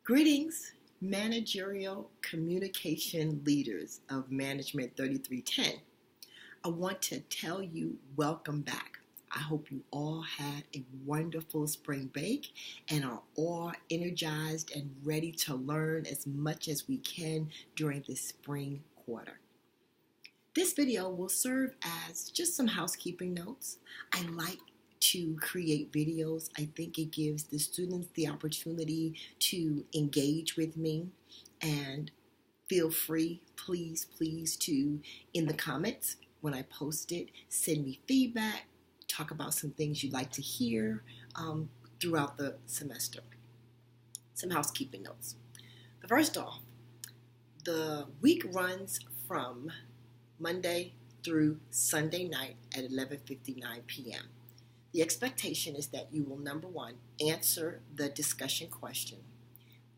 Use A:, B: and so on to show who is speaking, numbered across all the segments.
A: Greetings, managerial communication leaders of Management 3310. I want to tell you welcome back. I hope you all had a wonderful spring break and are all energized and ready to learn as much as we can during this spring quarter. This video will serve as just some housekeeping notes. I like to create videos. I think it gives the students the opportunity to engage with me, and feel free, please, to, in the comments when I post it, send me feedback, talk about some things you'd like to hear throughout the semester. Some housekeeping notes. First off, the week runs from Monday through Sunday night at 11:59 p.m. The expectation is that you will, number one, answer the discussion question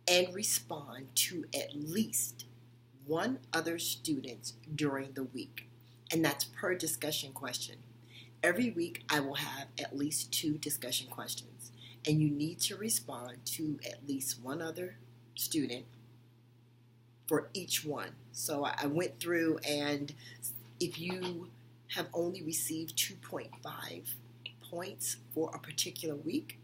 A: and respond to at least one other student during the week. And that's per discussion question. Every week I will have at least 2 discussion questions, and you need to respond to at least one other student for each one. So I went through, and if you have only received 2.5 points for a particular week,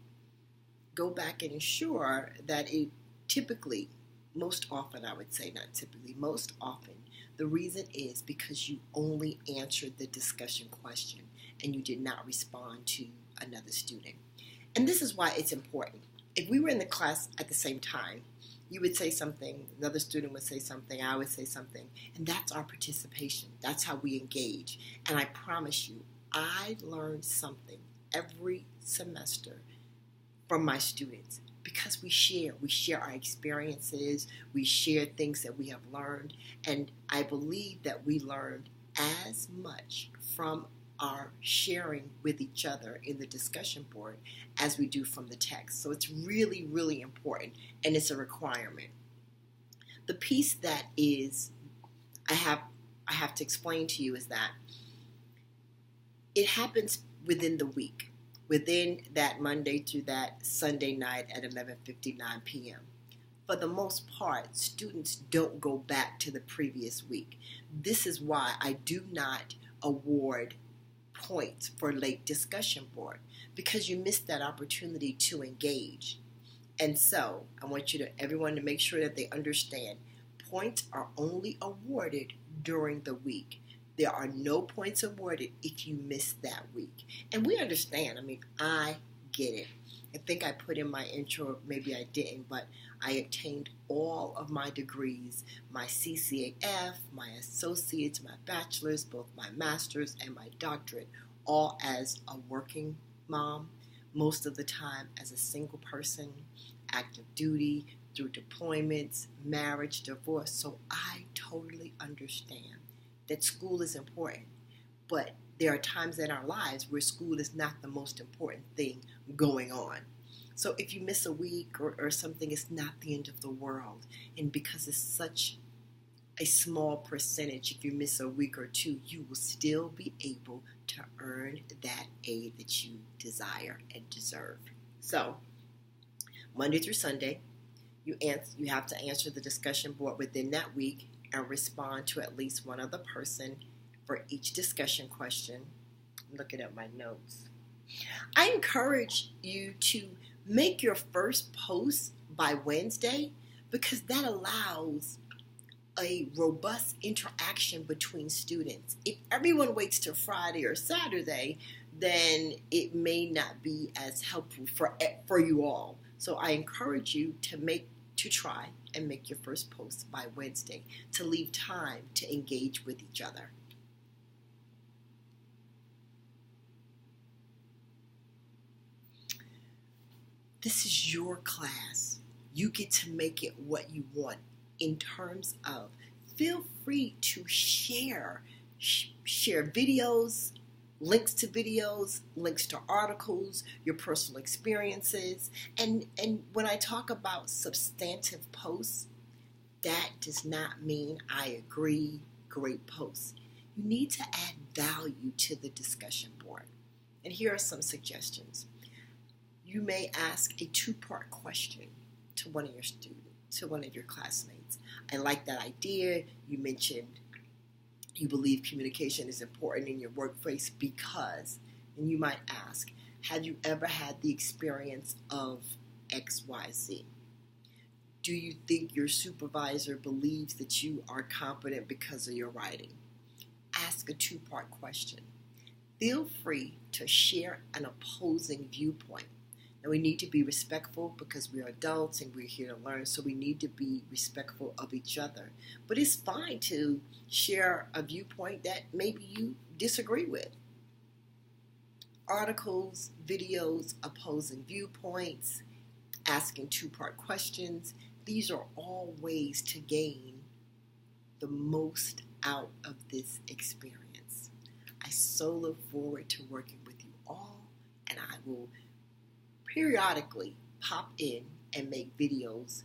A: go back and ensure that it typically, most often, I would say, not typically, most often, the reason is because you only answered the discussion question and you did not respond to another student. And this is why it's important. If we were in the class at the same time, you would say something, another student would say something, I would say something, and that's our participation. That's how we engage. And I promise you, I learned something every semester from my students because we share our experiences, we share things that we have learned, and I believe that we learned as much from our sharing with each other in the discussion board as we do from the text. So it's really, really important, and it's a requirement. The piece that is I have to explain to you is that it happens within the week, within that Monday through that Sunday night at 11:59 p.m. For the most part, students don't go back to the previous week. This is why I do not award points for late discussion board, because you missed that opportunity to engage. And so I want everyone to make sure that they understand points are only awarded during the week. There are no points awarded if you miss that week. And we understand. I mean, I get it. I think I put in my intro, maybe I didn't, but I obtained all of my degrees, my CCAF, my associates, my bachelor's, both my master's and my doctorate, all as a working mom, most of the time as a single person, active duty, through deployments, marriage, divorce. So I totally understand that school is important, but there are times in our lives where school is not the most important thing going on. So if you miss a week or something, it's not the end of the world. And because it's such a small percentage, if you miss a week or 2, you will still be able to earn that aid that you desire and deserve. So Monday through Sunday, you have to answer the discussion board within that week and respond to at least one other person for each discussion question. I'm looking at my notes. I encourage you to make your first post by Wednesday, because that allows a robust interaction between students. If everyone waits till Friday or Saturday, then it may not be as helpful for you all. So I encourage you to try and make your first post by Wednesday, to leave time to engage with each other. This is your class. You get to make it what you want in terms of, feel free to share videos, links to videos, links to articles, your personal experiences. And when I talk about substantive posts, that does not mean I agree, great posts. You need to add value to the discussion board. And here are some suggestions. You may ask a 2-part question to one of your students. to one of your classmates. I like that idea. You mentioned you believe communication is important in your workplace because, and you might ask, have you ever had the experience of XYZ? Do you think your supervisor believes that you are competent because of your writing? Ask a two-part question. Feel free to share an opposing viewpoint. Now, we need to be respectful because we're adults and we're here to learn, so we need to be respectful of each other. But it's fine to share a viewpoint that maybe you disagree with. Articles, videos, opposing viewpoints, asking two-part questions. These are all ways to gain the most out of this experience. I so look forward to working with you all, and I will periodically pop in and make videos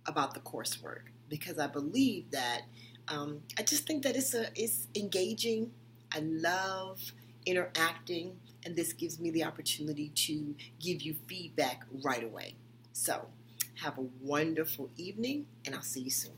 A: about the coursework because I believe that I just think that it's engaging. I love interacting, and this gives me the opportunity to give you feedback right away. So have a wonderful evening, and I'll see you soon.